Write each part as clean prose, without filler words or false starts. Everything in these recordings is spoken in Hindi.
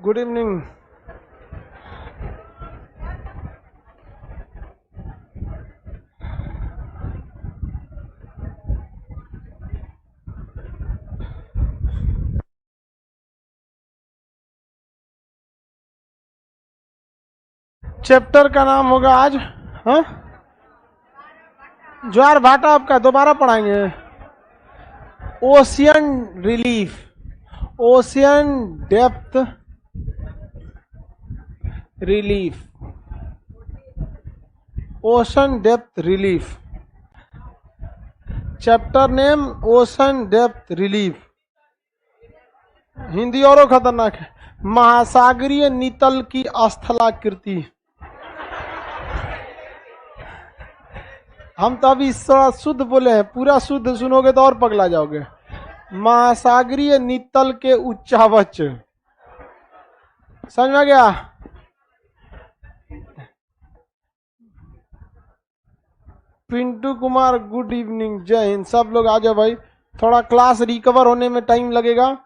Good evening. चैप्टर का नाम होगा आज, हाँ, ज्वार भाटा। आपका दोबारा पढ़ाएंगे। Ocean relief, ocean depth relief, ocean depth relief. Chapter name ocean depth relief. Hindi और खतरनाक है। महासागरीय नितल की स्थलाकृति। हम तो अभी थोड़ा शुद्ध बोले हैं, पूरा शुद्ध सुनोगे तो और पगला जाओगे। महासागरीय नितल के उच्चावच। समझ में आ गया? पिंटू कुमार गुड इवनिंग, जय हिंद। सब लोग आ जाओ भाई, थोड़ा क्लास रिकवर होने में टाइम लगेगा।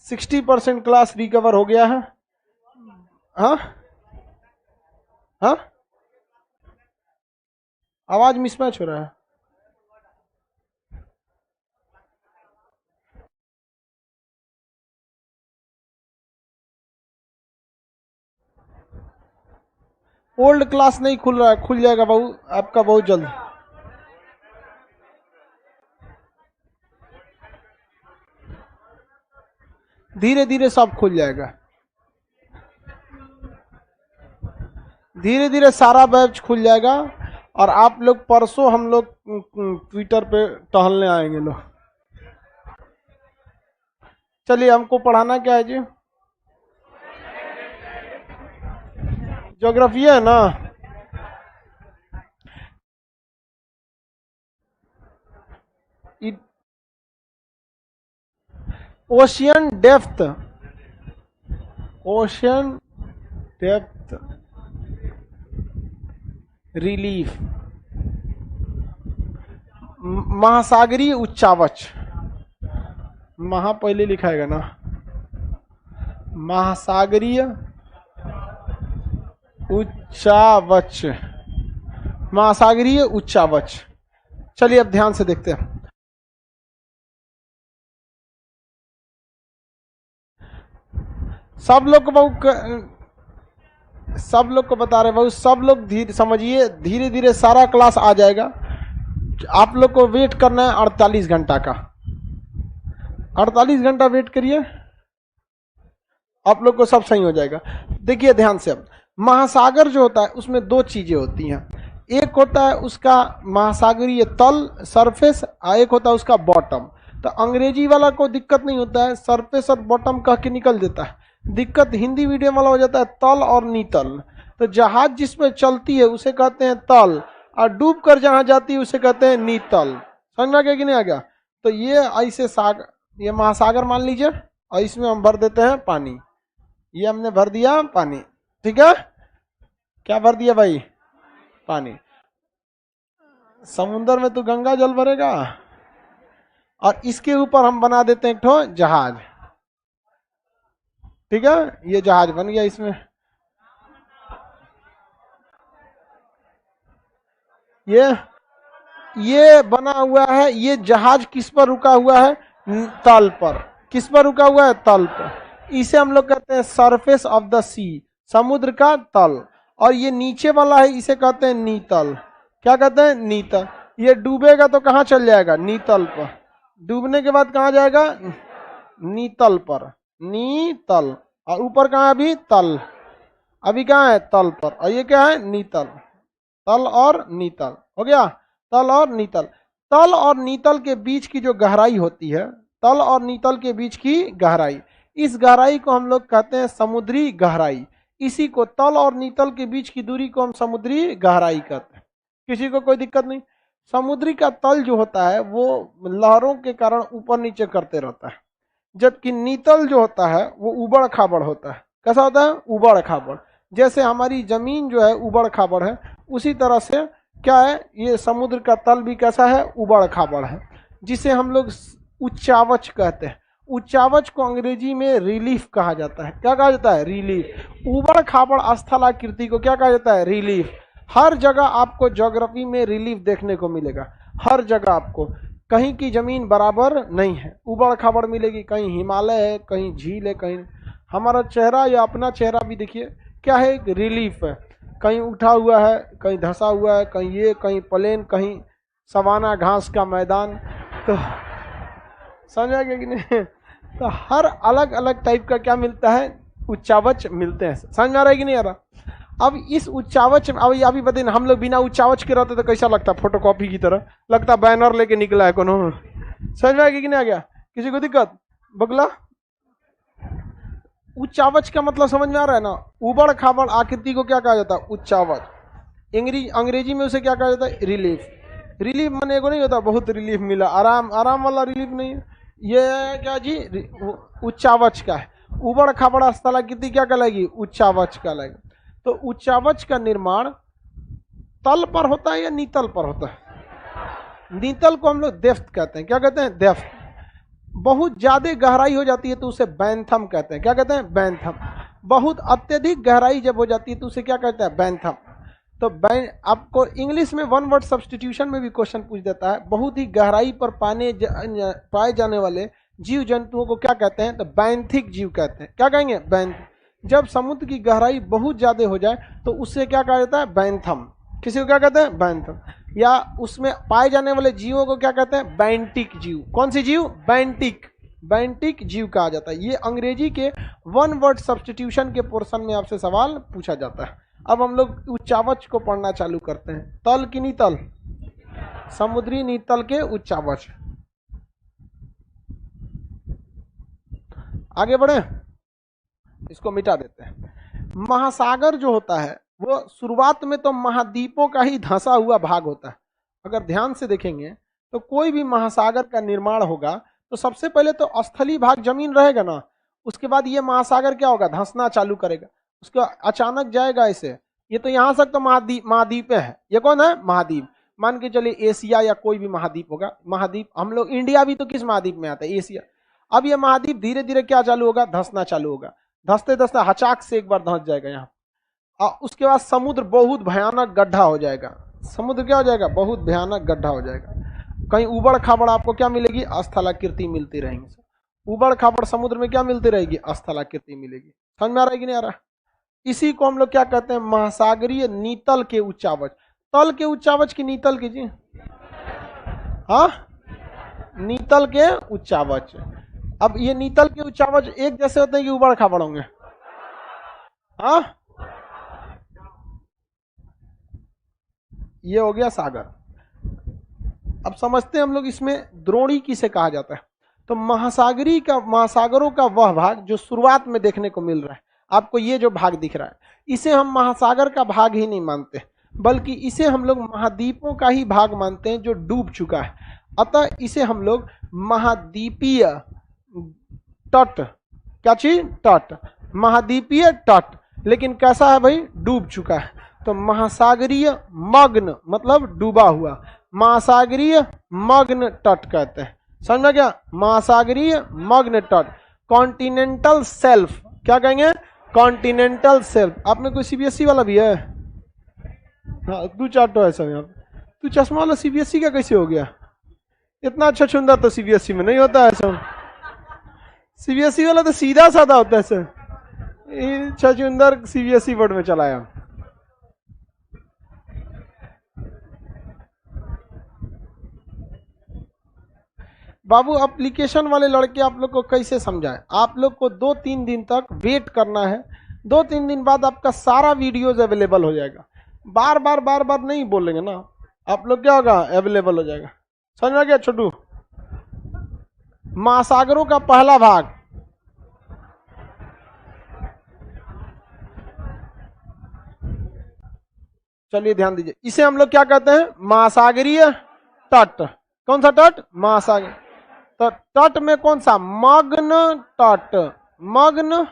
60% क्लास रिकवर हो गया है। हाँ हाँ, आवाज मिसमैच हो रहा है। ओल्ड क्लास नहीं खुल रहा है, खुल जाएगा बाबू आपका बहुत जल्द। धीरे धीरे सब खुल जाएगा, धीरे धीरे सारा बैच खुल जाएगा। और आप लोग परसों हम लोग ट्विटर पे टहलने आएंगे लोग। चलिए, हमको पढ़ाना क्या है जी? ज्योग्राफी है ना। Ocean depth, ocean depth relief, महासागरीय उच्चावच। महा पहले लिखाएगा ना, महासागरीय उच्चावच, महासागरीय उच्चावच। चलिए अब ध्यान से देखते हैं। सब लोग को सब लोग को बता रहे बहुत, सब लोग धीरे समझिए, धीरे धीरे सारा क्लास आ जाएगा। आप लोग को वेट करना है 48 घंटा का। 48 घंटा वेट करिए, आप लोग को सब सही हो जाएगा। देखिए ध्यान से, अब महासागर जो होता है उसमें दो चीजें होती हैं। एक होता है उसका महासागरीय तल, सरफेस, और एक होता है उसका बॉटम। तो अंग्रेजी वाला को दिक्कत नहीं होता है, सरफेस और बॉटम कह के निकल देता है। दिक्कत हिंदी मीडियम वाला हो जाता है तल और नीतल। तो जहाज जिसमें चलती है उसे कहते हैं तल, और डूब कर जहां जाती है उसे कहते हैं नीतल। समझ में आ गया कि नहीं आ गया? तो ये ऐसे सागर, ये महासागर मान लीजिए, और इसमें हम भर देते हैं पानी। ये हमने भर दिया पानी, ठीक है? क्या भर दिया भाई? पानी। समुद्र में तो गंगा जल भरेगा, और इसके ऊपर हम बना देते हैं एक ठो जहाज, ठीक है? ये जहाज बन गया। इसमें ये बना हुआ है। ये जहाज किस पर रुका हुआ है? तल पर। किस पर रुका हुआ है? तल पर। इसे हम लोग कहते हैं सरफेस ऑफ द सी, समुद्र का तल। और ये नीचे वाला है, इसे कहते हैं नीतल। क्या कहते हैं? नीतल। ये डूबेगा तो कहाँ चल जाएगा? नीतल पर। डूबने के बाद कहाँ जाएगा? नीतल पर। नीतल। और ऊपर कहाँ है अभी? तल। अभी कहाँ है? तल पर। और ये क्या है? नीतल। तल और नीतल हो गया। तल और नीतल। तल और नीतल के बीच की जो गहराई होती है, तल और नीतल के बीच की गहराई, इस गहराई को हम लोग कहते हैं समुद्री गहराई। इसी को, तल और नीतल के बीच की दूरी को हम समुद्री गहराई कहते हैं। किसी को कोई दिक्कत नहीं। समुद्री का तल जो होता है वो लहरों के कारण ऊपर नीचे करते रहता है, जबकि नीतल जो होता है वो उबड़ खाबड़ होता है। कैसा होता है? उबड़ खाबड़। जैसे हमारी जमीन जो है उबड़ खाबड़ है, उसी तरह से क्या है, ये समुद्र का तल भी कैसा है? उबड़ खाबड़ है, जिसे हम लोग उच्चावच कहते हैं। उच्चावच को अंग्रेजी में रिलीफ कहा जाता है। क्या कहा जाता है? रिलीफ। उबड़ खाबड़ स्थलाकृति को क्या कहा जाता है? रिलीफ। हर जगह आपको ज्योग्राफी में रिलीफ देखने को मिलेगा, हर जगह आपको। कहीं की जमीन बराबर नहीं है, उबड़ खाबड़ मिलेगी, कहीं हिमालय है, कहीं झील है, कहीं हमारा चेहरा या अपना चेहरा भी देखिए क्या है, एक रिलीफ है। कहीं उठा हुआ है, कहीं धंसा हुआ है, कहीं ये, कहीं प्लेन, कहीं सवाना घास का मैदान। तो समझ आ गया कि नहीं? तो हर अलग अलग टाइप का क्या मिलता है? उच्चावच मिलते हैं। समझ में आ रहा है कि नहीं आ रहा? अब इस उच्चावच, अब अभी बताइए हम लोग बिना उच्चावच के रहते तो कैसा लगता? फोटोकॉपी की तरह लगता, बैनर लेके निकला है कोनो। समझ में आ गया कि नहीं आ गया? किसी को दिक्कत? बगला उच्चावच का मतलब समझ में आ रहा है ना? उबड़ खाबड़ आकृति को क्या कहा जाता है? उच्चावच। अंग्रेजी में उसे क्या कहा जाता है? रिलीफ। रिलीफ माने को नहीं होता बहुत रिलीफ मिला, आराम आराम वाला रिलीफ नहीं है ये। क्या जी? उच्चावच का है। उबड़ खाबड़ स्थलाकृति क्या कहलाएगी? उच्चावच कहलाएगी। तो उच्चावच का निर्माण तल पर होता है या नीतल पर होता है? नीतल को हम लोग डेप्थ कहते हैं। क्या कहते हैं? डेप्थ। बहुत ज्यादा गहराई हो जाती है तो उसे बैंथम कहते हैं। क्या कहते हैं? बैंथम। बहुत अत्यधिक गहराई जब हो जाती है तो उसे क्या कहते हैं? बैंथम। तो आपको इंग्लिश में वन वर्ड सब्सटीट्यूशन में भी क्वेश्चन पूछ देता है, बहुत ही गहराई पर पाए जाने वाले जीव जंतुओं को क्या कहते हैं? तो बैंथिक जीव कहते हैं। क्या कहेंगे? बैंथिक। जब समुद्र की गहराई बहुत ज्यादा हो जाए तो उससे क्या कहा जाता है? बैंथम। किसी को क्या कहते हैं? बैंथम। या उसमें पाए जाने वाले जीवों को क्या कहते हैं? बैंटिक जीव। कौन सी जीव? बैंटिक। बैंटिक जीव कहा जाता है। ये अंग्रेजी के वन वर्ड सब्सटीट्यूशन के पोर्शन में आपसे सवाल पूछा जाता है। अब हम लोग उच्चावच को पढ़ना चालू करते हैं। तल की नीतल? समुद्री नीतल के उच्चावच। आगे बढ़े, इसको मिटा देते हैं। महासागर जो होता है वो शुरुआत में तो महाद्वीपों का ही धंसा हुआ भाग होता है। अगर ध्यान से देखेंगे तो कोई भी महासागर का निर्माण होगा तो सबसे पहले तो स्थलीय भाग जमीन रहेगा ना, उसके बाद ये महासागर क्या होगा? धंसना चालू करेगा, उसका अचानक जाएगा ऐसे। ये तो यहां तक तो महाद्वीप है। ये कौन है? महाद्वीप। मान के चलिए एशिया या कोई भी महाद्वीप होगा। महाद्वीप हम लोग इंडिया भी तो किस महाद्वीप में आता है? एशिया। अब ये महाद्वीप धीरे धीरे क्या चालू होगा? धंसना चालू होगा। धंसते धंसते हचाक से एक बार धंस जाएगा यहाँ, और उसके बाद समुद्र बहुत भयानक गड्ढा हो जाएगा। समुद्र क्या हो जाएगा? बहुत भयानक गड्ढा हो जाएगा। कहीं उबड़ खाबड़ आपको क्या मिलेगी? स्थलाकृति मिलती रहेंगी। उबड़ खाबड़ समुद्र में क्या मिलती रहेगी? स्थलाकृति मिलेगी। समझ में आ रहा है कि नहीं आ रहा? इसी को हम लोग क्या कहते हैं? महासागरीय नीतल के उच्चावच। तल के उच्चावच की नीतल की जी? हाँ, नीतल के उच्चावच। अब ये नीतल के उच्चावच एक जैसे होते हैं कि उबड़ खाबड़ होंगे? हाँ, ये हो गया सागर। अब समझते हैं हम लोग इसमें द्रोणी किसे कहा जाता है। तो महासागरों का वह भाग जो शुरुआत में देखने को मिल रहा है, आपको ये जो भाग दिख रहा है, इसे हम महासागर का भाग ही नहीं मानते, बल्कि इसे हम लोग महाद्वीपों का ही भाग मानते हैं जो डूब चुका है। अतः इसे हम लोग महाद्वीपीय तट, क्या चीज? तट। महाद्वीपीय तट, लेकिन कैसा है भाई? डूब चुका है। तो महासागरीय मग्न मतलब डूबा हुआ, महासागरीय मग्न तट कहते हैं। समझ में क्या? महासागरीय मग्न तट। कॉन्टिनेंटल सेल्फ क्या कहेंगे? Continental self. आपने कोई सीबीएसई वाला भी है? हाँ, 2-4 तो ऐसा यहाँ। तू चश्मा वाला सीबीएसई का कैसे हो गया? इतना अच्छा चुंदा तो सीबीएसई में नहीं होता है सर। सीबीएसई वाला तो सीधा साधा होता है सर। छछुंदर सीबीएसई बोर्ड में चलाया। बाबू एप्लीकेशन वाले लड़के आप लोग को कैसे समझाएं? आप लोग को 2-3 दिन तक वेट करना है। 2-3 दिन बाद आपका सारा वीडियोज अवेलेबल हो जाएगा। बार बार नहीं बोलेंगे ना आप लोग, क्या होगा? अवेलेबल हो जाएगा। समझ में गया छोटू? महासागरों का पहला भाग, चलिए ध्यान दीजिए, इसे हम लोग क्या कहते हैं? महासागरीय तट। कौन सा तट? महासागर। तो तट में कौन सा? मग्न तट। मग्न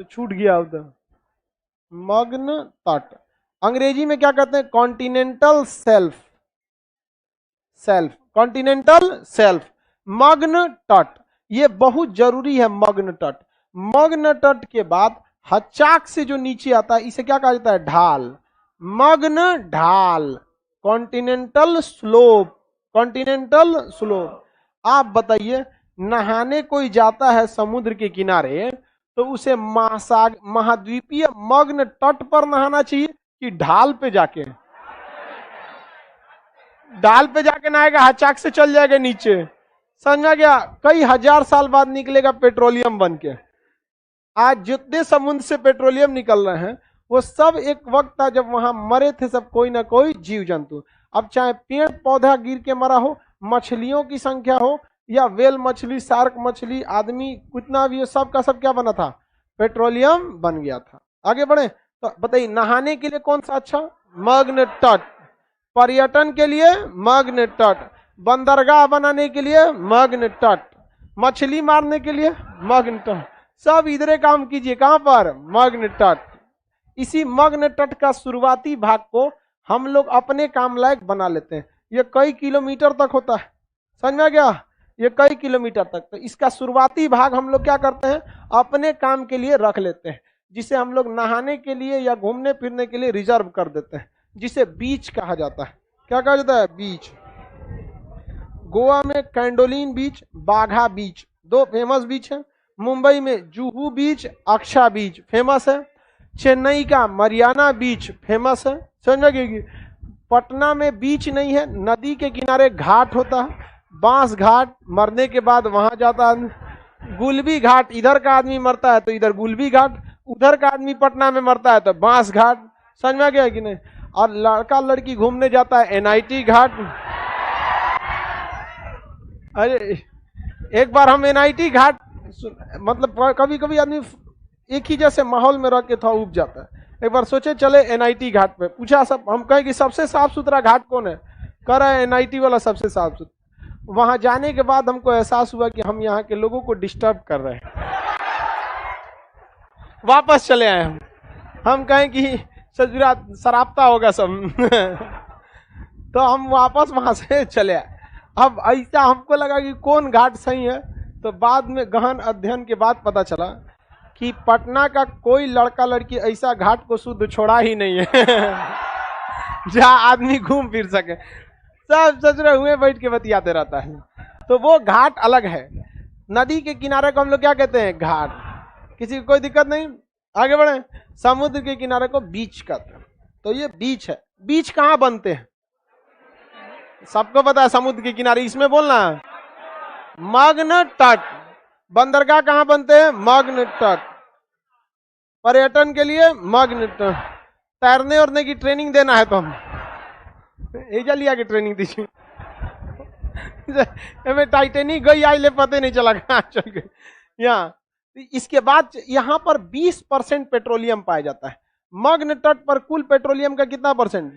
छूट गया उधर। मग्न तट। अंग्रेजी में क्या कहते हैं? Continental self. Self, continental self. मग्न तट, ये बहुत जरूरी है। मग्न तट, मग्न तट के बाद हचाक से जो नीचे आता है इसे क्या कहा जाता है? ढाल। मग्न ढाल, कॉन्टिनेंटल स्लोप, कॉन्टिनेंटल स्लोप। आप बताइए, नहाने कोई जाता है समुद्र के किनारे तो उसे महाद्वीपीय मग्न तट पर नहाना चाहिए कि ढाल पे जाके? ढाल पे जाके नहाएगा, हचाक से चल जाएगा नीचे, समझा गया? कई हजार साल बाद निकलेगा पेट्रोलियम बन के। आज जितने समुद्र से पेट्रोलियम निकल रहे हैं वो सब एक वक्त था जब वहां मरे थे सब कोई ना कोई जीव जंतु। अब चाहे पेड़ पौधा गिर के मरा हो, मछलियों की संख्या हो, या वेल मछली, शार्क मछली, आदमी, कितना भी हो, सब का सब क्या बना था? पेट्रोलियम बन गया था। आगे बढ़े तो बताइए, नहाने के लिए कौन सा अच्छा? मग्न तट। पर्यटन के लिए मग्न तट। बंदरगाह बनाने के लिए मग्न तट। मछली मारने के लिए मग्न तट। सब इधरे काम कीजिए, कहां पर? मग्न तट। इसी मग्न तट का शुरुआती भाग को हम लोग अपने काम लायक बना लेते हैं। ये कई किलोमीटर तक होता है, समझ में आ गया? ये कई किलोमीटर तक। तो इसका शुरुआती भाग हम लोग क्या करते हैं? अपने काम के लिए रख लेते हैं, जिसे हम लोग नहाने के लिए या घूमने फिरने के लिए रिजर्व कर देते हैं, जिसे बीच कहा जाता है। क्या कहा जाता है? बीच। गोवा में कैंडोलिन बीच, बाघा बीच, दो फेमस बीच है। मुंबई में जुहू बीच, अक्षा बीच फेमस है। चेन्नई का मरियाना बीच फेमस है, समझेगी? पटना में बीच नहीं है, नदी के किनारे घाट होता है, बांस घाट। मरने के बाद वहां जाता है। गुलबी घाट, इधर का आदमी मरता है तो इधर गुलबी घाट, उधर का आदमी पटना में मरता है तो बांस घाट, समझ में आ गया कि नहीं? और लड़का लड़की घूमने जाता है एनआईटी घाट। अरे एक बार हम एनआईटी घाट, मतलब कभी कभी आदमी एक ही जैसे माहौल में रह के था उब जाता है। एक बार सोचे चले एनआईटी घाट पे, पूछा सब, हम कहे कि सबसे साफ सुथरा घाट कौन है? कह रहा है एनआईटी वाला सबसे साफ सुथरा। वहां जाने के बाद हमको एहसास हुआ कि हम यहाँ के लोगों को डिस्टर्ब कर रहे हैं। वापस चले आए हम कहें कि सजरा सरापता होगा सब। तो हम वापस वहां से चले आए। अब ऐसा हमको लगा कि कौन घाट सही है, तो बाद में गहन अध्ययन के बाद पता चला कि पटना का कोई लड़का लड़की ऐसा घाट को शुद्ध छोड़ा ही नहीं है जहां आदमी घूम फिर सके। सब सजरे हुए बैठ के बतियाते रहता है। तो वो घाट अलग है। नदी के किनारे को हम लोग क्या कहते हैं? घाट। किसी को कोई दिक्कत नहीं, आगे बढ़े। समुद्र के किनारे को बीच कहते हैं। तो ये बीच है। बीच कहाँ बनते हैं? सबको पता है, समुद्र के किनारे। इसमें बोलना है मग्न तट। बंदरगाह कहाँ बनते हैं? मग्न तट। पर्यटन के लिए मग्न तट। तैरने और की ट्रेनिंग देना है तो हम एजा लिया के ट्रेनिंग दीजिए। टाइटेनिक गई आई ले पता नहीं चला कहाँ चल गए यहाँ। इसके बाद यहाँ पर 20% पेट्रोलियम पाया जाता है। मग्न तट पर कुल पेट्रोलियम का कितना परसेंट?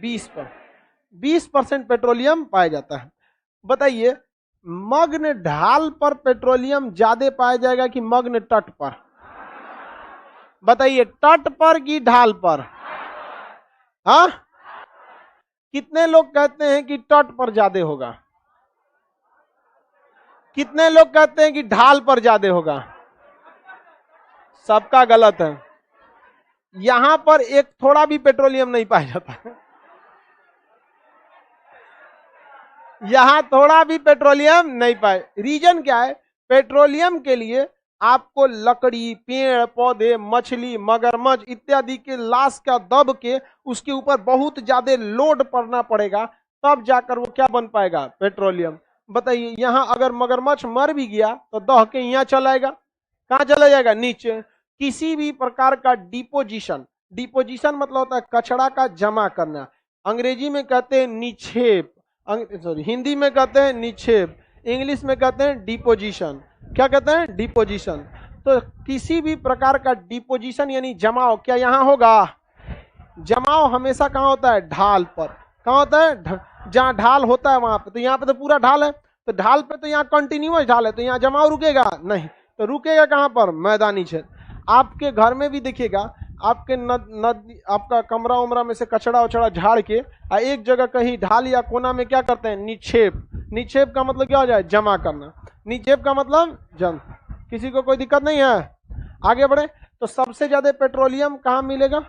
20% पेट्रोलियम पाया जाता है। बताइए, मग्न ढाल पर पेट्रोलियम ज्यादा पाया जाएगा कि मग्न तट पर? बताइए, तट पर कि ढाल पर? हाँ, कितने लोग कहते हैं कि तट पर ज्यादा होगा? कितने लोग कहते हैं कि ढाल पर ज्यादा होगा? सबका गलत है। यहां पर एक थोड़ा भी पेट्रोलियम नहीं पाया जाता। यहां थोड़ा भी पेट्रोलियम नहीं पाए। रीजन क्या है? पेट्रोलियम के लिए आपको लकड़ी, पेड़ पौधे, मछली, मगरमच्छ इत्यादि के लाश का दब के उसके ऊपर बहुत ज्यादा लोड पड़ना पड़ेगा, तब जाकर वो क्या बन पाएगा? पेट्रोलियम। बताइए, यहां अगर मगरमच्छ मर भी गया तो दह के यहां चला जाएगा। कहां चला जाएगा? नीचे। किसी भी प्रकार का डिपोजिशन, डिपोजिशन मतलब होता है कचरा का जमा करना। अंग्रेजी में कहते हैं निक्षेप, सॉरी हिंदी में कहते हैं निक्षेप, इंग्लिश में कहते हैं डिपोजिशन। क्या कहते हैं? डिपोजिशन। तो किसी भी प्रकार का डिपोजिशन यानी जमाव क्या यहां होगा? जमाव हमेशा कहां होता है? ढाल पर। कहां होता है? जहां ढाल होता है वहां पे। तो यहाँ पे तो पूरा ढाल है, तो ढाल पे तो यहाँ कंटिन्यूअस ढाल है, तो यहाँ जमाव रुकेगा नहीं। तो रुकेगा कहां पर? मैदानी क्षेत्र। आपके घर में भी देखिएगा आपके नदी आपका कमरा उमरा में से कचड़ा उचड़ा झाड़ के एक जगह कहीं ढाल या कोना में क्या करते हैं, निक्षेप। निक्षेप का मतलब क्या हो जाए, जमा करना। निक्षेप का मतलब जम। किसी को कोई दिक्कत नहीं है, आगे बढ़े। तो सबसे ज्यादा पेट्रोलियम कहाँ मिलेगा,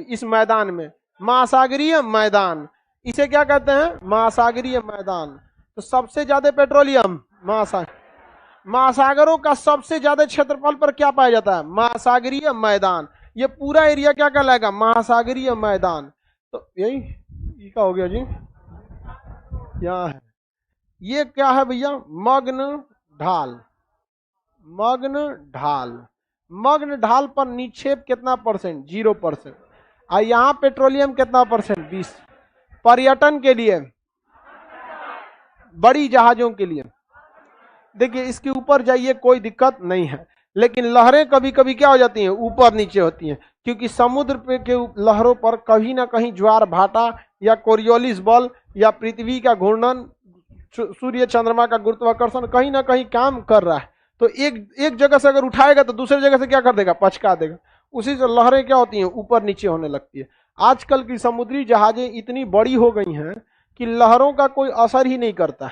इस मैदान में, महासागरीय मैदान, इसे क्या कहते हैं, महासागरीय मैदान। तो सबसे ज्यादा पेट्रोलियम महासागरों का सबसे ज्यादा क्षेत्रफल पर क्या पाया जाता है, महासागरीय मैदान। ये पूरा एरिया क्या कहलाएगा, महासागरीय मैदान। तो यही क्या हो गया जी, यहाँ है। ये क्या है भैया, मग्न ढाल। मग्न ढाल, मग्न ढाल पर निक्षेप कितना परसेंट, 0%। और यहाँ पेट्रोलियम कितना परसेंट, 20। पर्यटन के लिए, बड़ी जहाजों के लिए, देखिए इसके ऊपर जाइए कोई दिक्कत नहीं है, लेकिन लहरें कभी कभी क्या हो जाती हैं, ऊपर नीचे होती हैं, क्योंकि समुद्र पे के लहरों पर कहीं ना कहीं ज्वार भाटा या कोरियोलिस बल या पृथ्वी का घूर्णन, सूर्य चंद्रमा का गुरुत्वाकर्षण कहीं ना कहीं काम कर रहा है। तो एक जगह से अगर उठाएगा तो दूसरी जगह से क्या कर देगा, पचका देगा। उसी से लहरें क्या होती हैं, ऊपर नीचे होने लगती है। आजकल की समुद्री जहाजें इतनी बड़ी हो गई हैं कि लहरों का कोई असर ही नहीं करता,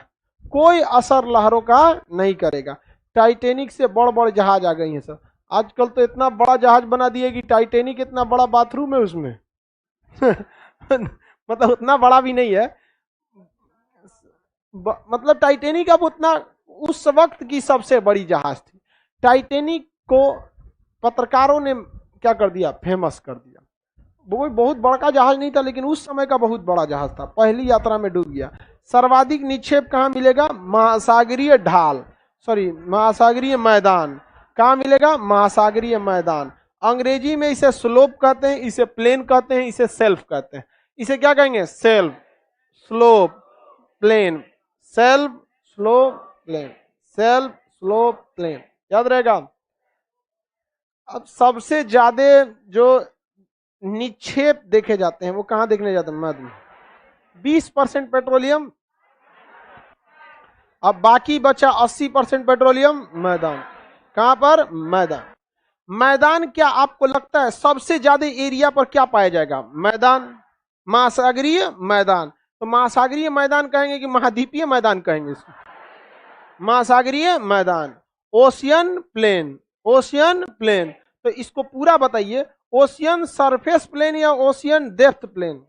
कोई असर लहरों का नहीं करेगा। टाइटेनिक से बड़ बड़ जहाज आ गई हैं सर। आजकल तो इतना बड़ा जहाज बना दिए कि टाइटेनिक इतना बड़ा बाथरूम है उसमें मतलब उतना बड़ा भी नहीं है, मतलब टाइटेनिक अब उतना, उस वक्त की सबसे बड़ी जहाज थी। टाइटेनिक को पत्रकारों ने क्या कर दिया, फेमस कर दिया। वो बहुत बड़ा जहाज नहीं था, लेकिन उस समय का बहुत बड़ा जहाज था, पहली यात्रा में डूब गया। सर्वाधिक निक्षेप कहाँ मिलेगा, महासागरीय ढाल, महासागरीय मैदान। कहाँ मिलेगा, महासागरीय मैदान। अंग्रेजी में इसे स्लोप कहते हैं, इसे प्लेन कहते हैं, इसे सेल्फ कहते हैं। इसे क्या कहेंगे, shelf, slope, plain, shelf, slope, plain, shelf, slope, plain, याद रहेगा। अब सबसे ज्यादा जो निक्षेप देखे जाते हैं वो कहां देखने जाते हैं, मध्य। 20% पेट्रोलियम, अब बाकी बचा 80% पेट्रोलियम मैदान। कहां पर, मैदान। मैदान क्या आपको लगता है सबसे ज्यादा एरिया पर क्या पाया जाएगा, मैदान, महासागरीय मैदान। तो महासागरीय मैदान कहेंगे कि महाद्वीपीय मैदान कहेंगे इसको, महासागरीय मैदान। Ocean plain, ocean plain. तो इसको पूरा बताइए, ओशियन सरफेस प्लेन या ocean depth plain,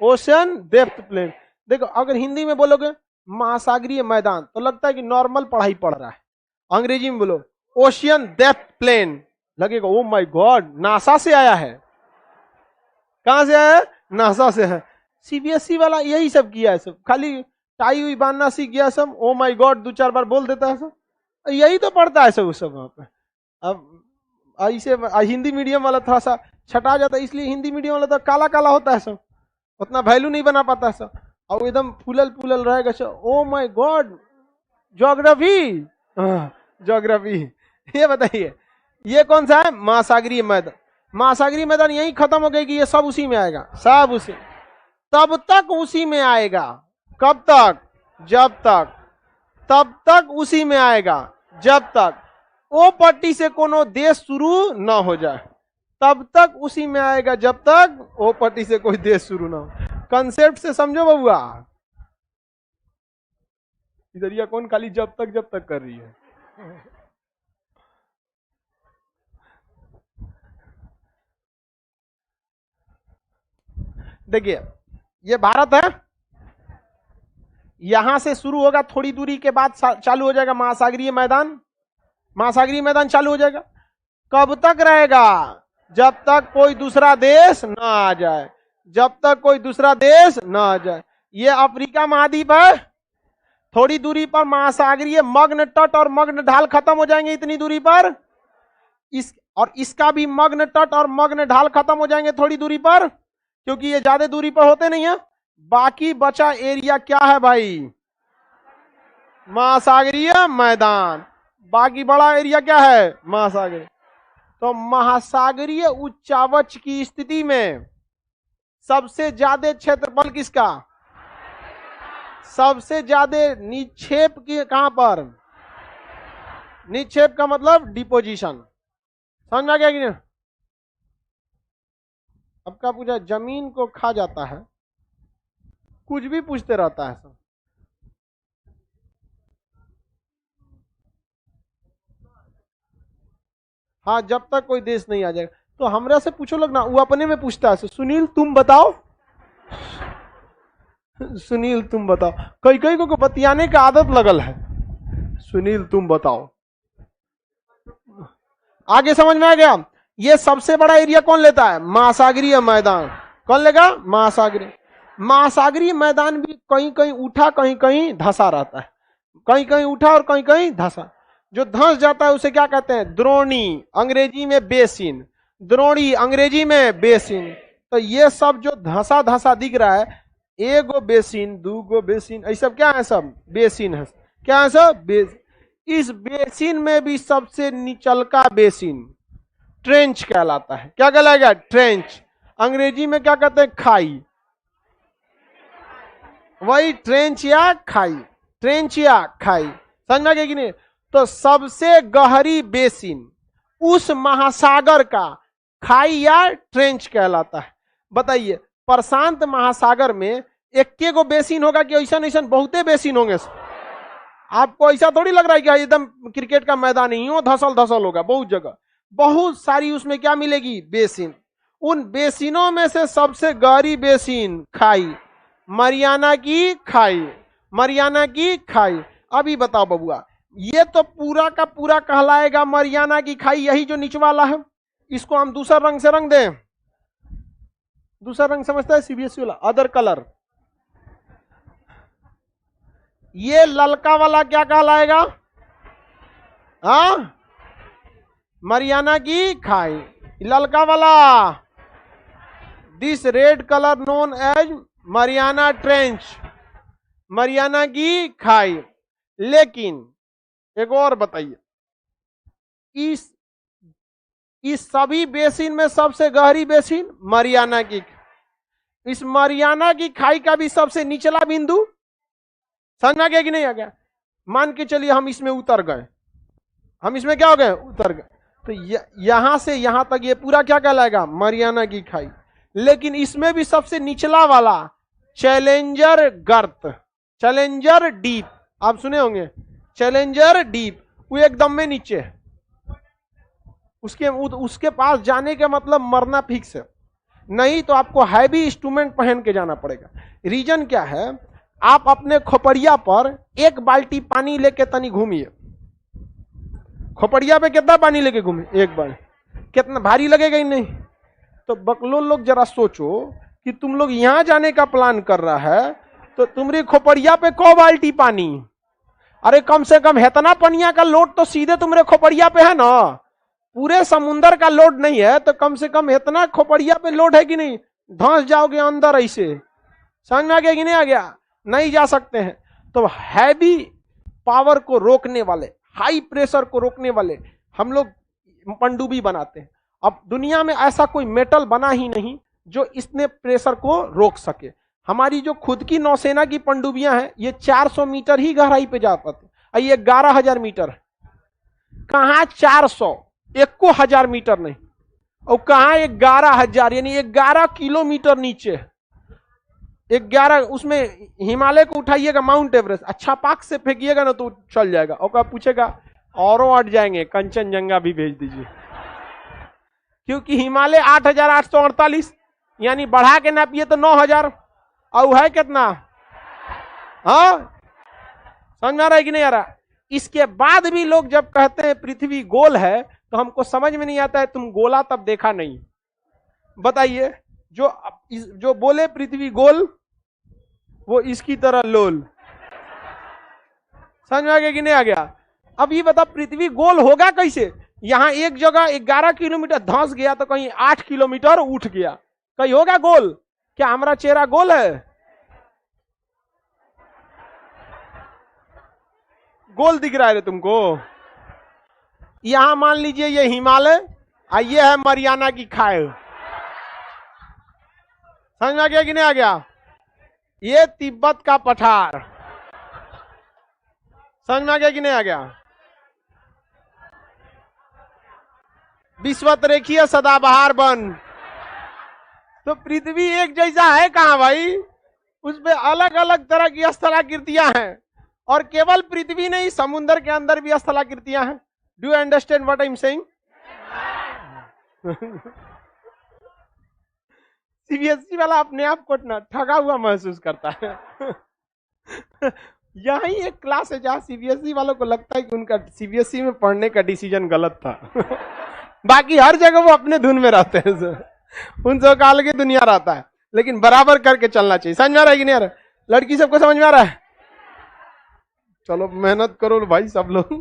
ocean depth plain. देखो अगर हिंदी में बोलोगे महासागरीय मैदान तो लगता है कि नॉर्मल पढ़ाई पढ़ रहा है। अंग्रेजी में बोलो ओशियन डेप्थ प्लेन, लगेगा ओ माय गॉड, नासा से आया है। कहां से आया है, नासा से है। सीबीएसई वाला यही सब किया है, सब खाली टाई हुई बांधना सीख गया सब, ओ माय गॉड 2-4 बार बोल देता है सब, यही तो पढ़ता है सब वहां पे। अब ऐसे हिंदी मीडियम वाला थोड़ा सा छटा जाता है, इसलिए हिंदी मीडियम वाला तो काला काला होता है सब, उतना वैल्यू नहीं बना पाता है सब, और एकदम फूलल फूलल रहेगा सब। Oh my God, geography, geography. ये बताइए ये कौन सा है, महासागरीय मैदान। महासागरीय मैदान यही खत्म हो गई कि ये सब उसी में आएगा, सब उसी, तब तक उसी में आएगा। कब तक, जब तक, तब तक उसी में आएगा जब तक ओ पट्टी से कोनो देश शुरू न हो जाए, तब तक उसी में आएगा जब तक ओ पट्टी से कोई देश शुरू ना हो। कंसेप्ट से समझो बबुआ। इधर या कौन खाली जब तक कर रही है। देखिए ये भारत है, यहां से शुरू होगा, थोड़ी दूरी के बाद चालू हो जाएगा महासागरीय मैदान। महासागरीय मैदान चालू हो जाएगा, कब तक रहेगा, जब तक कोई दूसरा देश ना आ जाए, जब तक कोई दूसरा देश ना आ जाए। ये अफ्रीका महाद्वीप है, थोड़ी दूरी पर महासागरीय मग्न तट और मग्न ढाल खत्म हो जाएंगे इतनी दूरी पर, इसका भी मग्न तट और मग्न ढाल खत्म हो जाएंगे थोड़ी दूरी पर, क्योंकि ये ज्यादा दूरी पर होते नहीं है। बाकी बचा एरिया क्या है भाई, महासागरीय मैदान। बाकी बड़ा एरिया क्या है, महासागरीय। तो महासागरीय उच्चावच की स्थिति में सबसे ज्यादा क्षेत्रफल किसका, सबसे ज्यादा निक्षेप की कहां पर, निक्षेप का मतलब डिपोजिशन, समझ में आ गया कि नहीं? अब क्या पूछा, जमीन को खा जाता है, कुछ भी पूछते रहता है सब। हाँ, जब तक कोई देश नहीं आ जाएगा। तो हमरा से पूछो लोग ना, वो अपने में पूछता है, सुनील तुम बताओ। सुनील तुम बताओ, कई कई को बतियाने का आदत लगल है, सुनील तुम बताओ। आगे समझ में आ गया? ये सबसे बड़ा एरिया कौन लेता है? महासागरीय मैदान। कौन लेगा? महासागरीय। महासागरीय मैदान भी कहीं कहीं उठा कहीं कहीं धंसा रहता है, कहीं कहीं उठा और कहीं कहीं धंसा। जो धंस जाता है उसे क्या कहते हैं? द्रोणी, अंग्रेजी में बेसिन। द्रोणी अंग्रेजी में बेसिन। तो ये सब जो धंसा धंसा दिख रहा है, एक गो बेसिन, दो गो बेसिन, ये सब क्या है? सब बेसिन है। क्या है सब? इस बेसिन में भी सबसे निचलका बेसिन ट्रेंच कहलाता है। क्या कहलाएगा? ट्रेंच। अंग्रेजी में क्या कहते हैं? खाई। वही ट्रेंच या खाई, ट्रेंच या खाई। समझ में आ गया कि नहीं? तो सबसे गहरी बेसिन उस महासागर का खाई या ट्रेंच कहलाता है। बताइए, प्रशांत महासागर में एक गो बेसिन होगा कि ऐसा ऐसा बहुते बेसिन होंगे? आपको ऐसा थोड़ी लग रहा है कि एकदम क्रिकेट का मैदान ही हो, धसल धसल होगा। बहुत जगह बहुत सारी उसमें क्या मिलेगी? बेसिन। उन बेसिनों में से सबसे गहरी बेसिन खाई, मरियाना की खाई। मरियाना की खाई। अभी बताओ बबुआ, ये तो पूरा का पूरा कहलाएगा मरियाना की खाई, यही जो नीचे वाला है। इसको हम दूसरा रंग से रंग दें। दूसरा रंग समझता है सीबीएसई वाला? Other colour. ये ललका वाला क्या कहलाएगा? हाँ, मरियाना की खाई। ललका वाला, this red colour known as Mariana trench, Mariana की खाई। लेकिन एक और बताइए, इस सभी बेसिन में सबसे गहरी बेसिन मरियाना की। इस मरियाना की खाई का भी सबसे निचला बिंदु, समझ में आ गया कि नहीं आ गया? मान के चलिए हम इसमें उतर गए, हम इसमें क्या हो गए? उतर गए। तो यहां से यहां तक ये पूरा क्या कहलाएगा? मरियाना की खाई। लेकिन इसमें भी सबसे निचला वाला चैलेंजर गर्त, चैलेंजर डीप, आप सुने होंगे चैलेंजर डीप, वो एकदम में नीचे है। उसके पास जाने का मतलब मरना फिक्स है। नहीं तो आपको हैवी इंस्ट्रूमेंट पहन के जाना पड़ेगा। रीजन क्या है? आप अपने खोपड़िया पर एक बाल्टी पानी लेके तनी घूमिए। खोपड़िया पे कितना पानी लेके घूमे? एक बार। कितना भारी लगेगा ही नहीं। तो बकलोल लोग जरा सोचो कि तुम लोग यहां जाने का प्लान कर रहा है, तो तुम्हारी खोपड़िया पे 1 बाल्टी पानी? अरे कम से कम इतना पनिया का लोड तो सीधे तुम्हारे खोपड़िया पे है ना, पूरे समुंदर का लोड नहीं है। तो कम से कम इतना खोपड़िया पे लोड है कि नहीं? धंस जाओगे अंदर ऐसे। समझ में आ गया कि नहीं आ गया? नहीं जा सकते हैं। तो हैवी पावर को रोकने वाले, हाई प्रेशर को रोकने वाले हम लोग पनडुब्बी बनाते हैं। अब दुनिया में ऐसा कोई मेटल बना ही नहीं जो इसने प्रेशर को रोक सके। हमारी जो खुद की नौसेना की पनडुब्बियां हैं, ये 400 मीटर ही गहराई पे जा पाती है। ये 11,000 मीटर, कहां 400, 1,000 मीटर नहीं, और कहां 11,000, यानी 11 किलोमीटर नीचे। 11, उसमें हिमालय को उठाइएगा, माउंट एवरेस्ट, अच्छा पाक से फेंकिएगा ना तो चल जाएगा। और पूछेगा औरों अट जाएंगे, कंचनजंगा भी भेज दीजिए। क्योंकि हिमालय 8,848, यानी बढ़ा के नापिए तो 9,000, और है कितना? हाँ, समझ में आ रहा है कि नहीं आ रहा? इसके बाद भी लोग जब कहते हैं पृथ्वी गोल है, तो हमको समझ में नहीं आता है, तुम गोला तब देखा नहीं। बताइए, जो बोले पृथ्वी गोल, वो इसकी तरह लोल। समझ में आ गया कि नहीं आ गया? अब ये बता, पृथ्वी गोल होगा कैसे? यहां एक जगह 11 किलोमीटर धंस गया तो कहीं 8 किलोमीटर उठ गया, कहीं होगा गोल? क्या हमारा चेहरा गोल है? गोल दिख रहा है तुमको? यहां मान लीजिए ये हिमालय, ये है मरियाना की खाई। समझ में आ गया कि नहीं आ गया? ये तिब्बत का पठार। समझ में आ गया कि नहीं आ गया? विश्वत रेखीय सदाबहार वन। तो पृथ्वी एक जैसा है कहां भाई, उसमें अलग अलग तरह की स्थलाकृतियां हैं, और केवल पृथ्वी नहीं, समुद्र के अंदर भी स्थलाकृतियां हैं। Do you understand what I am saying? CBSE वाला अपने आप को ना ठगा हुआ महसूस करता है। यही एक क्लास है जहां सीबीएसई वालों को लगता है कि उनका सीबीएसई में पढ़ने का डिसीजन गलत था। बाकी हर जगह वो अपने धुन में रहते हैं सर। उनसे काल की दुनिया रहता है, लेकिन बराबर करके चलना चाहिए। समझ में आ रहा है कि नहीं आ रहा? लड़की सबको समझ में आ रहा है? चलो मेहनत करो भाई सब लोग।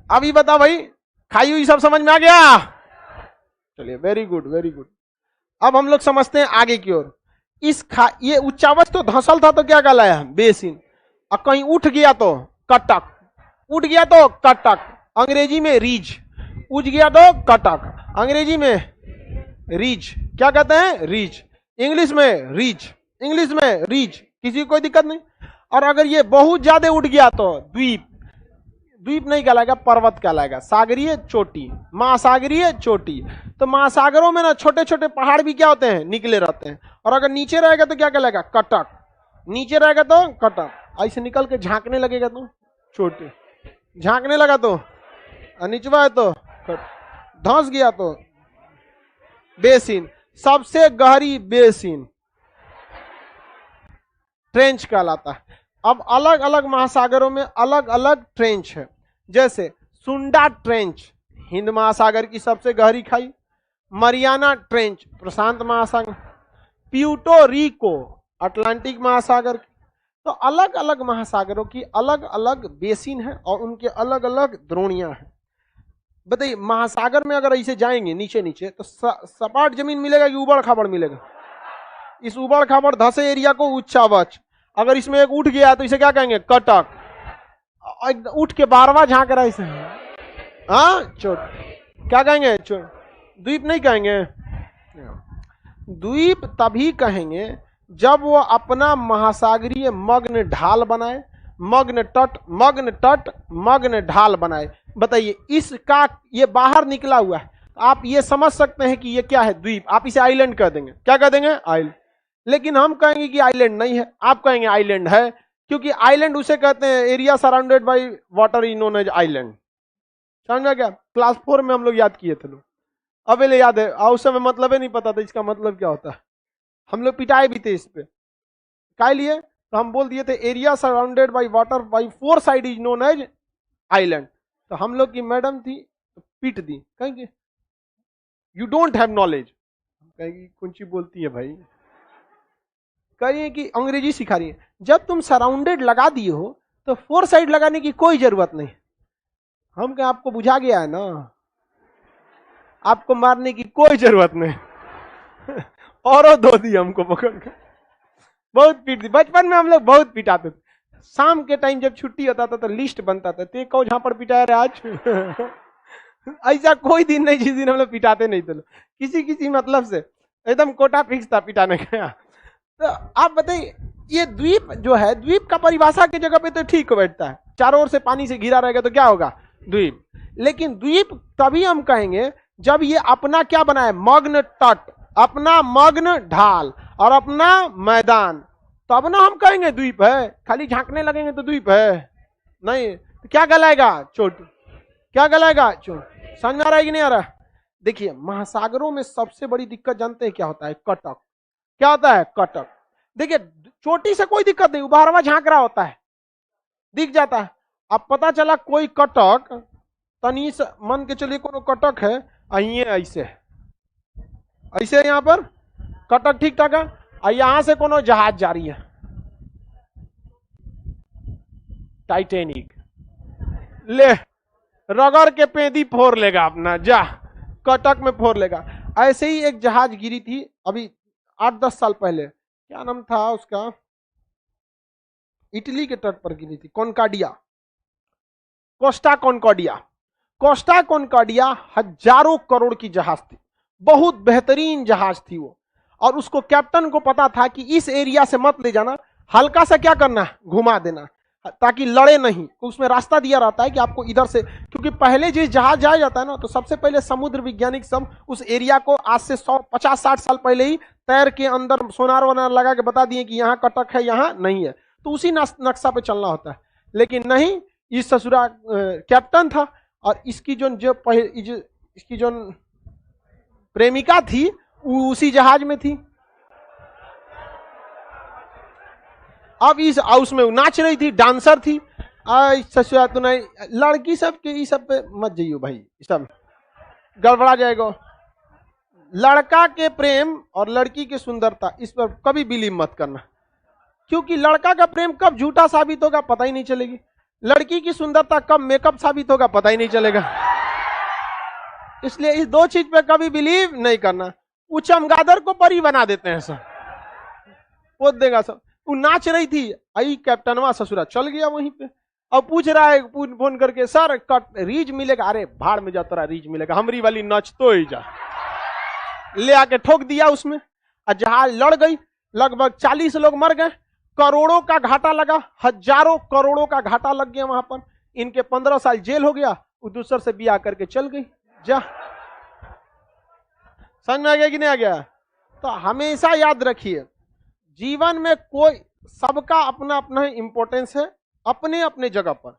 अभी बताओ भाई, खाई हुई सब समझ में आ गया? चलिए, वेरी गुड वेरी गुड। अब हम लोग समझते हैं आगे की ओर। ये उच्चावच तो धंसल था तो क्या कहलाया? बेसिन। और कहीं उठ गया तो कटक, उठ गया तो कटक, अंग्रेजी में रीज। उठ गया तो कटक, अंग्रेजी में रीज। क्या कहते हैं? रीज। इंग्लिश में रीज, इंग्लिश में रीज। किसी को कोई दिक्कत नहीं। और अगर ये बहुत ज्यादा उठ गया तो द्वीप। द्वीप नहीं कहलाएगा, पर्वत कहलाएगा। सागरीय चोटी, महासागरीय चोटी। तो महासागरों में ना छोटे छोटे पहाड़ भी क्या होते हैं? निकले रहते हैं। और अगर नीचे रहेगा तो क्या कहलाएगा? कटक। नीचे रहेगा तो कटक। ऐसे निकल के झांकने लगेगा तो चोटी, झांकने लगा तो निचवा है तो धंस गया तो बेसिन। सबसे गहरी बेसिन ट्रेंच कहलाता है। अब अलग अलग महासागरों में अलग अलग ट्रेंच है। जैसे सुंडा ट्रेंच, हिंद महासागर की सबसे गहरी खाई। मरियाना ट्रेंच, प्रशांत महासागर। प्यूर्टो रिको, अटलांटिक महासागर। तो अलग अलग महासागरों की अलग अलग बेसिन है और उनके अलग अलग द्रोणियां हैं। बताइए, महासागर में अगर ऐसे जाएंगे नीचे नीचे तो सपाट जमीन मिलेगा कि उबड़ खाबड़ मिलेगा? इस उबड़ खाबड़ धसे एरिया को उच्चावच। अगर इसमें एक उठ गया तो इसे क्या कहेंगे? कटक। उठ के बारवा झांक रहा है इसे, हाँ चोट। क्या कहेंगे? चोट। द्वीप नहीं कहेंगे। द्वीप तभी कहेंगे जब वो अपना महासागरीय मग्न ढाल बनाए। मग्न तट, मग्न तट, मग्न ढाल बनाए। बताइए, इसका ये बाहर निकला हुआ है, आप ये समझ सकते हैं कि ये क्या है? द्वीप। आप इसे आइलैंड कह देंगे। क्या कह देंगे? आइलैंड। लेकिन हम कहेंगे कि आइलैंड नहीं है, आप कहेंगे आइलैंड है, क्योंकि आइलैंड उसे कहते हैं area surrounded by water is known as island. समझ में क्या? क्लास 4 में हम लोग याद किए थे लोग, अब ले याद है। और उस समय मतलब ही नहीं पता था इसका मतलब क्या होता है। हम लोग पिटाए भी थे इस पे। क्या लिए? तो हम बोल दिए थे area surrounded by water by 4 side is known as island. तो हम लोग की मैडम थी, तो पीट दी, कहेंगे यू डोंट हैव नॉलेज। कहेंगी कौन सी बोलती है भाई? कहिए कि अंग्रेजी सिखा रही है। जब तुम सराउंडेड लगा दिए हो तो 4 साइड लगाने की कोई जरूरत नहीं। हम क्या, आपको बुझा गया है ना, आपको मारने की कोई जरूरत नहीं। और धो दी हमको पकड़ के, बहुत पीट दी। बचपन में हम लोग बहुत पिटाते थे। शाम के टाइम जब छुट्टी होता था तो लिस्ट बनता था, ते कौ जहां पर पिटाया रहे आज। ऐसा कोई दिन नहीं जिस दिन हम लोग पिटाते नहीं थे। किसी किसी मतलब से एकदम कोटा फिक्स था पिटाने का। तो आप बताइए, ये द्वीप जो है, द्वीप का परिभाषा की जगह पे तो ठीक बैठता है। चारों ओर से पानी से घिरा रहेगा तो क्या होगा? द्वीप। लेकिन द्वीप तभी हम कहेंगे जब ये अपना क्या बनाए? मग्न तट, अपना मग्न ढाल और अपना मैदान, तब ना हम कहेंगे द्वीप है। खाली झांकने लगेंगे तो द्वीप है नहीं, तो क्या कहलाएगा? चोटी। क्या कहलाएगा? चोटी। समझ आ रहा है कि नहीं आ रहा? देखिए, महासागरों में सबसे बड़ी दिक्कत जानते हैं क्या होता है? कटक। क्या होता है? कटक। देखिए, चोटी से कोई दिक्कत नहीं, बारहवा झांक रहा होता है, दिख जाता है। अब पता चला कोई कटक, तनी से मन के चलिए कोनो कटक है, ऐसे ऐसे यहां पर कटक ठीक ठाक है, और यहां से कोनो जहाज जा रही है, टाइटैनिक, ले रगड़ के पेंदी फोड़ लेगा अपना, जा कटक में फोड़ लेगा। ऐसे ही एक जहाज गिरी थी अभी 8-10 साल पहले, क्या नाम था उसका, इटली के तट पर गिरी थी, कॉन्कार्डिया, कोस्टा कॉन्कॉर्डिया। कोस्टा कॉन्कॉर्डिया हजारों करोड़ की जहाज थी, बहुत बेहतरीन जहाज थी वो, और उसको कैप्टन को पता था कि इस एरिया से मत ले जाना, हल्का सा क्या करना, घुमा देना। ताकि लड़े नहीं, तो उसमें रास्ता दिया रहता है कि आपको इधर से, क्योंकि पहले जिस जहाज जाया जाता है ना, तो सबसे पहले समुद्र वैज्ञानिक सब उस एरिया को आज से 100 50 60 साल पहले ही तैर के अंदर सोनार वनार लगा के बता दिए कि यहाँ कटक है, यहाँ नहीं है, तो उसी नक्शा पे चलना होता है। लेकिन नहीं, इस ससुरा कैप्टन था और इसकी इसकी जो प्रेमिका थी वो उसी जहाज में थी। अब इस हाउस में नाच रही थी, डांसर थी। ससुरा तो नहीं, लड़की सब के सब पे मत जाइयो भाई, सब गड़बड़ा जाएगा। लड़का के प्रेम और लड़की की सुंदरता, इस पर कभी बिलीव मत करना, क्योंकि लड़का का प्रेम कब झूठा साबित होगा पता ही नहीं चलेगी, लड़की की सुंदरता कब मेकअप साबित होगा पता ही नहीं चलेगा। इसलिए इस दो चीज पे कभी बिलीव नहीं करना। वो चमगादड़ को परी बना देते हैं सब, पोत देगा सब। वो नाच रही थी, आई कैप्टनवा ससुरा चल गया वहीं पे, अब पूछ रहा है फोन करके, सर रीज मिलेगा? अरे भाड़ में जाता रहा, रीज मिलेगा, हमरी वाली नच तो ही जा, ले आके ठोक दिया उसमें, और जहाज लड़ गई, लगभग 40 लोग मर गए, करोड़ों का घाटा लगा, हजारों करोड़ों का घाटा लग गया वहां पर। इनके 15 साल जेल हो गया, वो दूसर से ब्याह करके चल गई। जा समझ में आ गया कि नहीं आ गया? तो हमेशा याद रखिए, जीवन में कोई, सबका अपना अपना इंपॉर्टेंस है, अपने अपने जगह पर।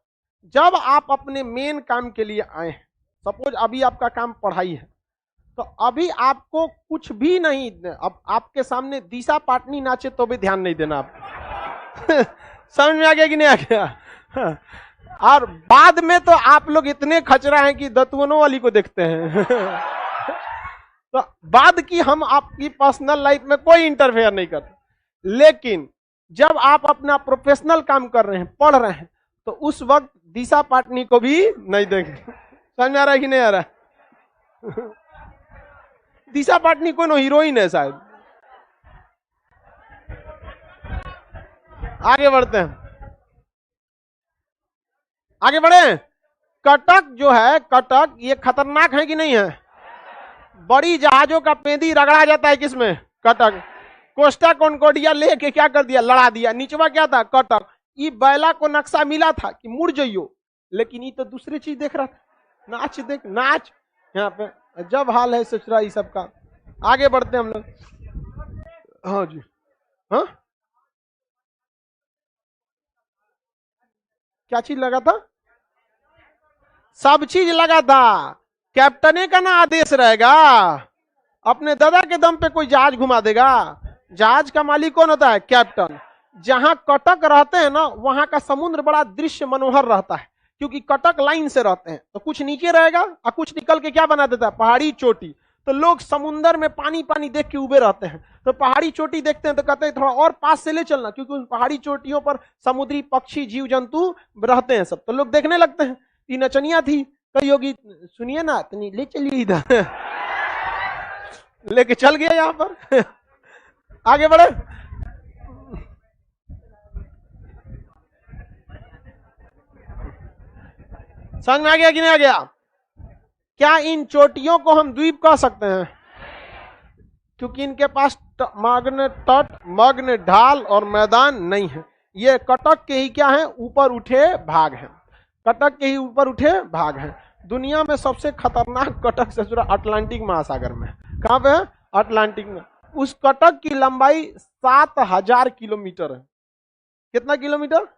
जब आप अपने मेन काम के लिए आए हैं, सपोज अभी आपका काम पढ़ाई है, तो अभी आपको कुछ भी नहीं, अब आपके सामने दिशा पाटनी नाचे तो भी ध्यान नहीं देना आप। समझ में आ गया कि नहीं आ गया? और बाद में तो आप लोग इतने खचरा हैं कि दतवनों वाली को देखते हैं। तो बाद की हम आपकी पर्सनल लाइफ में कोई इंटरफेयर नहीं करते, लेकिन जब आप अपना प्रोफेशनल काम कर रहे हैं, पढ़ रहे हैं, तो उस वक्त दिशा पाटनी को भी नहीं देंगे। समझ में आ रहा है कि नहीं आ रहा है? दिशा पाटनी कोई हीरोइन है शायद। आगे बढ़ते हैं, आगे बढ़े। कटक जो है, कटक ये खतरनाक है कि नहीं है? बड़ी जहाजों का पेंदी रगड़ा जाता है किसमें? कटक। कोस्टा कॉन्कोर्डिया लेके क्या कर दिया? लड़ा दिया। नीचवा क्या था? कटक। ये बैला को नक्शा मिला था कि मुड़ जाइयो, लेकिन ये तो दूसरी चीज देख रहा था, नाच देख, नाच यहाँ पे। जब हाल है ससुरा ये सब का। आगे बढ़ते हैं हम लोग। हाँ जी, हाँ क्या चीज लगा था? सब चीज लगा था। कैप्टने का ना आदेश रहेगा, अपने दादा के दम पे कोई जहाज घुमा देगा? जहाज का मालिक कौन होता है? कैप्टन। जहां कटक रहते हैं ना, वहां का समुद्र बड़ा दृश्य मनोहर रहता है, क्योंकि कटक लाइन से रहते हैं, तो कुछ नीचे रहेगा और कुछ निकल के क्या बना देता है? पहाड़ी चोटी। तो लोग समुद्र में पानी पानी देख के उबे रहते हैं, तो पहाड़ी चोटी देखते हैं तो कहते हैं थोड़ा और पास से ले चलना, क्योंकि उन पहाड़ी चोटियों पर समुद्री पक्षी जीव जंतु रहते हैं सब, तो लोग देखने लगते हैं। ये नचनिया थी, कही होगी सुनिए ना, इतनी ले चलिए इधर। लेके चल गया यहाँ पर। आगे बढ़े। समझ में आ गया कि नहीं आ गया? क्या इन चोटियों को हम द्वीप कह सकते हैं? क्योंकि इनके पास मग्न तट, मग्न ढाल और मैदान नहीं है। ये कटक के ही क्या है? ऊपर उठे भाग हैं। कटक के ही ऊपर उठे भाग हैं। दुनिया में सबसे खतरनाक कटक से जुड़ा अटलांटिक महासागर में। कहां पे है? अटलांटिक में। उस कटक की लंबाई 7000 किलोमीटर है। कितना किलोमीटर?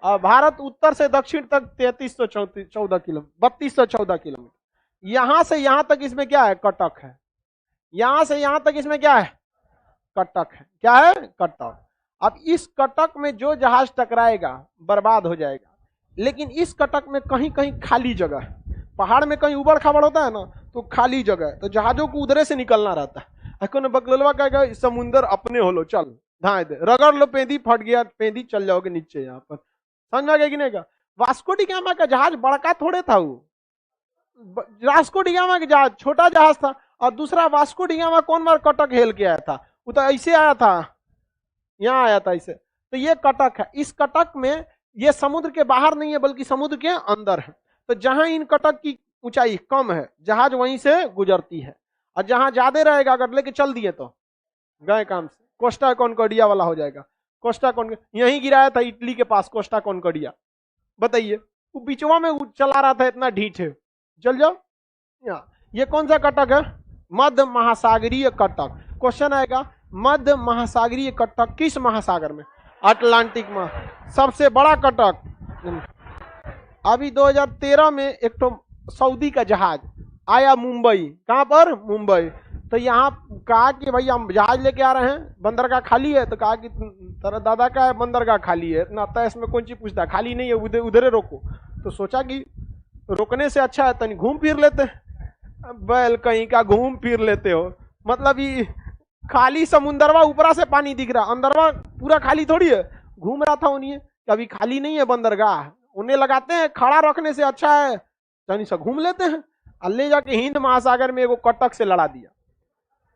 भारत उत्तर से दक्षिण तक 3314 किलोमीटर, 3214 किलोमीटर। यहां से यहां तक इसमें क्या है? कटक है। यहां से यहां तक इसमें क्या है? कटक है। क्या है? कटक। अब इस कटक में जो जहाज टकराएगा बर्बाद हो जाएगा, लेकिन इस कटक में कहीं कहीं खाली जगह है। पहाड़ में कहीं उबड़ खाबड़ होता है ना, तो खाली जगह है, तो जहाजों को उधरे से निकलना रहता है। बकलवा कहेगा समुंदर अपने हो लो, चल धाए दे, रगड़ लो, पेंदी फट गया, पेंदी चल जाओगे नीचे। यहाँ पर समझ में आ गया कि नहीं? वास्को डी गामा का जहाज बड़का थोड़े था, वो वास्को डी गामा का जहाज छोटा जहाज था, और दूसरा वास्को डी गामा कौन बार कटक हेल के आया था? वो तो ऐसे आया था, यहाँ आया था ऐसे। तो ये कटक है। इस कटक में ये समुद्र के बाहर नहीं है, बल्कि समुद्र के अंदर है। तो जहां इन कटक की ऊंचाई कम है, जहाज वहीं से गुजरती है, और जहां ज्यादा रहेगा, अगर लेके चल दिए तो गए काम से, कोस्टा कॉन्कॉर्डिया वाला हो जाएगा। कोस्टा कॉन्कॉर्डिया यहीं गिराया था इटली के पास, कोस्टा कॉन्कॉर्डिया। बताइए, वो बीचवा में चला रहा था, इतना ढीठ है। चल जाओ यहाँ। ये कौन सा कटक है? मध्य महासागरीय कटक। क्वेश्चन आएगा, मध्य महासागरीय कटक किस महासागर में? अटलांटिक में। सबसे बड़ा कटक। अभी 2013 में एक तो सऊदी का जहाज आया मुंबई। कहां पर? मुंबई। तो यहाँ कहा कि भाई हम जहाज लेके आ रहे हैं, बंदरगाह खाली है। तो कहा कि तेरा दादा का है बंदरगाह खाली है, इतना आता है इसमें कौन चीज पूछता है, खाली नहीं है, उधर उधर रोको। तो सोचा कि रोकने से अच्छा है तनी घूम फिर लेते। बैल कहीं का घूम फिर लेते हो, मतलब ये खाली समुंदरवा ऊपरा से पानी दिख रहा, अंदरवा पूरा खाली थोड़ी है। घूम रहा था उन्हें, कभी खाली नहीं है बंदरगाह, उन्हें लगाते हैं खड़ा रखने से अच्छा है तनी सा घूम लेते हैं। और ले जाके हिंद महासागर में एगो कटक से लड़ा दिया।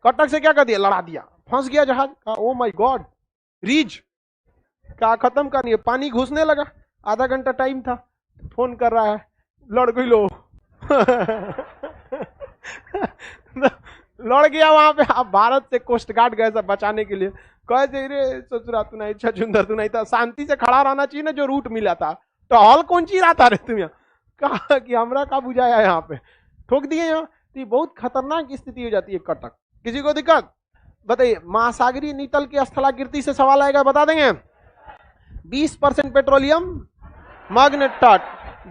कटक से क्या कर दिया? लड़ा दिया, फंस गया जहाज। कहा ओ माय गॉड, रीच का खत्म करनी है। पानी घुसने लगा, आधा घंटा टाइम था, फोन कर रहा है, लड़ गई लो लड़ गया वहां पे। आप भारत से कोस्ट गार्ड गए सब बचाने के लिए, कहे रे ससुरा तू नहीं, छुंदर तू नहीं था, शांति से खड़ा रहना चाहिए ना, जो रूट मिला था। तो हॉल कौन ची रहा था रे तुम? कहा कि हमरा का बुझाया यहाँ पे, ठोक दिए यहाँ। तो बहुत खतरनाक स्थिति हो जाती है कटक। किसी को दिक्कत? बताइए, महासागरीय नीतल की स्थलाकृति से सवाल आएगा, बता देंगे। 20% पेट्रोलियम मैग्नेट टाट,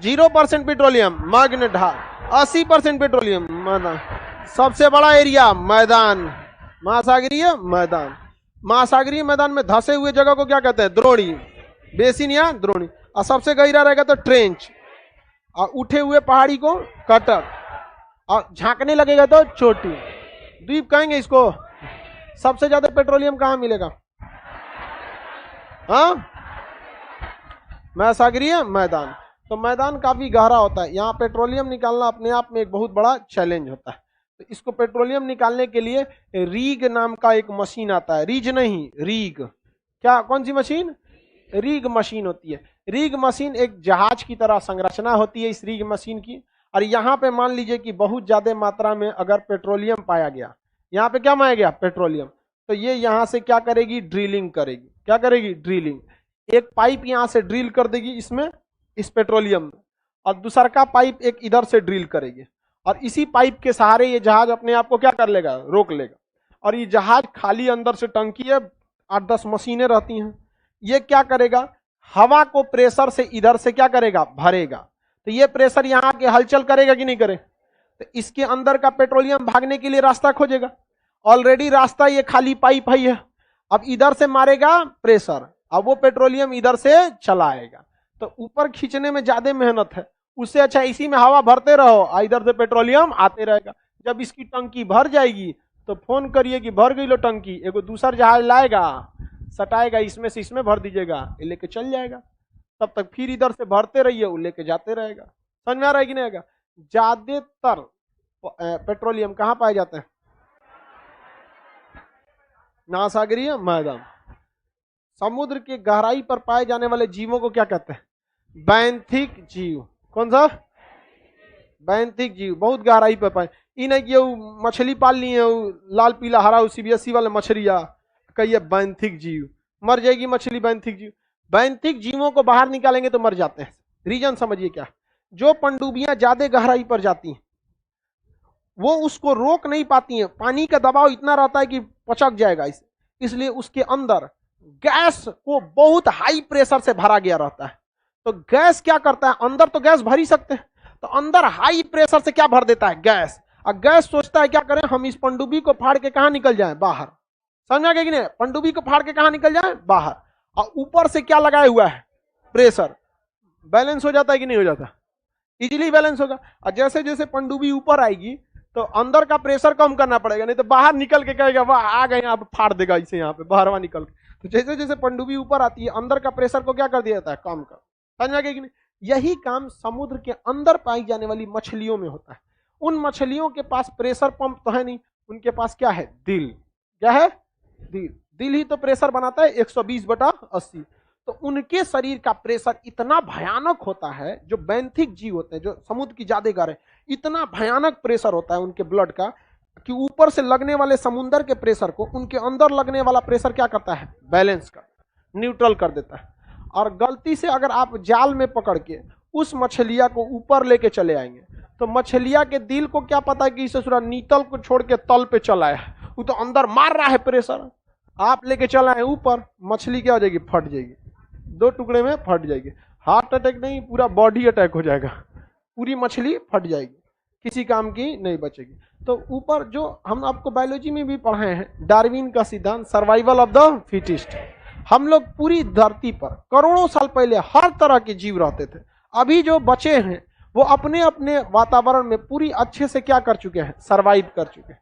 0% पेट्रोलियम मैग्नेट ढाट, 80% पेट्रोलियम मैदान। सबसे बड़ा एरिया मैदान, महासागरीय मैदान। महासागरीय मैदान में धसे हुए जगह को क्या कहते हैं? द्रोणी, बेसिन या द्रोणी। और सबसे गहरा रहेगा तो ट्रेंच, और उठे हुए पहाड़ी को कटक, और झांकने लगेगा तो चोटी, द्वीप कहेंगे इसको। सबसे ज्यादा पेट्रोलियम कहां मिलेगा? हाँ, महासागरीय मैदान। तो मैदान काफी गहरा होता है, यहाँ पेट्रोलियम निकालना अपने आप में एक बहुत बड़ा चैलेंज होता है। तो इसको पेट्रोलियम निकालने के लिए रीग नाम का एक मशीन आता है, रीज नहीं, रीग। क्या, कौन सी मशीन? रीग मशीन होती है। रीग मशीन एक जहाज की तरह संरचना होती है इस रीग मशीन की। और यहाँ पे मान लीजिए कि बहुत ज्यादा मात्रा में अगर पेट्रोलियम पाया गया, यहाँ पे क्या पाया गया? पेट्रोलियम। तो ये यहाँ से क्या करेगी? ड्रिलिंग करेगी। क्या करेगी? ड्रिलिंग। एक पाइप यहाँ से ड्रिल कर देगी इसमें, इस पेट्रोलियम में, और दूसरा का पाइप एक इधर से ड्रिल करेगी। और इसी पाइप के सहारे ये जहाज अपने आप को क्या कर लेगा? रोक लेगा। और ये जहाज खाली अंदर से टंकी है, 8-10 मशीनें रहती हैं। ये क्या करेगा? हवा को प्रेशर से इधर से क्या करेगा? भरेगा। तो ये प्रेशर यहाँ के हलचल करेगा कि नहीं करे? तो इसके अंदर का पेट्रोलियम भागने के लिए रास्ता खोजेगा। ऑलरेडी रास्ता ये खाली पाइप है। अब इधर से मारेगा प्रेशर, अब वो पेट्रोलियम इधर से चला आएगा। तो ऊपर खींचने में ज्यादा मेहनत है, उससे अच्छा इसी में हवा भरते रहो, इधर से पेट्रोलियम आते रहेगा। जब इसकी टंकी भर जाएगी तो फोन करिए कि भर गई लो टंकी, एगो दूसरा जहाज लाएगा, सटाएगा, इसमें से इसमें भर दीजिएगा, ये लेके चल जाएगा। तब तक फिर इधर से भरते रहिए, वो लेके जाते रहेगा। समझ में आ रहा है कि नहीं आएगा? ज्यादातर पेट्रोलियम कहाँ पाए जाते हैं? महासागरीय मैदान। समुद्र के गहराई पर पाए जाने वाले जीवों को क्या कहते हैं? बैंथिक जीव। कौन सा? बैंथिक जीव। बहुत गहराई पर पाए। इ नहीं कि मछली पाल ली है, लाल पीला हरा सीबीएसई वाले मछलिया, कहिए बैंथिक जीव, मर जाएगी मछली। बैंथिक जीव, बैंथिक जीवों को बाहर निकालेंगे तो मर जाते हैं। रीजन समझिए क्या? जो पनडुब्बियां ज्यादा गहराई पर जाती हैं वो उसको रोक नहीं पाती हैं, पानी का दबाव इतना रहता है कि पचक जाएगा इसलिए उसके अंदर गैस को बहुत हाई प्रेशर से भरा गया रहता है। तो गैस क्या करता है? अंदर तो गैस भर ही सकते हैं, तो अंदर हाई प्रेशर से क्या भर देता है? गैस। और गैस सोचता है क्या करें, हम इस पनडुब्बी को फाड़ के कहां निकल जाएं? बाहर। समझ आ गया कि नहीं? पनडुब्बी को फाड़ के कहां निकल जाएं? बाहर। और ऊपर से क्या लगाया हुआ है? प्रेशर। बैलेंस हो जाता है कि नहीं हो जाता? इजीली बैलेंस होगा। और जैसे जैसे पनडुब्बी ऊपर आएगी तो अंदर का प्रेशर कम करना पड़ेगा, नहीं तो बाहर निकल के कहेगा वाह आ गए, यहाँ पे फाड़ देगा इसे, यहाँ पे बाहर निकल के। तो जैसे जैसे पनडुब्बी ऊपर आती है अंदर का प्रेशर को क्या कर दिया जाता है? कम कर। समझ आ गया कि नहीं? यही काम समुद्र के अंदर पाई जाने वाली मछलियों में होता है। उन मछलियों के पास प्रेशर पंप तो है नहीं, उनके पास क्या है? दिल। क्या है? दिल। दिल ही तो प्रेशर बनाता है 120/80। तो उनके शरीर का प्रेशर इतना भयानक होता है, जो बैंथिक जीव होते हैं, जो समुद्र की ज्यादा गहराई, इतना भयानक प्रेशर होता है उनके ब्लड का कि ऊपर से लगने वाले समुद्र के प्रेशर को उनके अंदर लगने वाला प्रेशर क्या करता है? बैलेंस कर। न्यूट्रल कर देता है। और गलती से अगर आप जाल में पकड़ के उस मछलिया को ऊपर लेके चले आएंगे तो मछलिया के दिल को क्या पता है कि इसे सुरा नीतल को छोड़ के तल पे चला है, वो तो अंदर मार रहा है प्रेशर, आप लेके चला है ऊपर, मछली क्या हो जाएगी, फट जाएगी, 2 टुकड़े में फट जाएगी। हार्ट अटैक नहीं, पूरा बॉडी अटैक हो जाएगा, पूरी मछली फट जाएगी, किसी काम की नहीं बचेगी। तो ऊपर जो हम आपको बायोलॉजी में भी पढ़ाए हैं, डार्विन का सिद्धांत, सर्वाइवल ऑफ द फिटेस्ट। हम लोग पूरी धरती पर करोड़ों साल पहले हर तरह के जीव रहते थे, अभी जो बचे हैं वो अपने अपने वातावरण में पूरी अच्छे से क्या कर चुके हैं, सर्वाइव कर चुके हैं।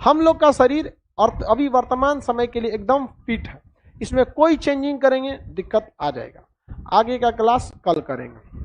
हम लोग का शरीर और अभी वर्तमान समय के लिए एकदम फिट है, इसमें कोई चेंजिंग करेंगे दिक्कत आ जाएगा। आगे का क्लास कल करेंगे।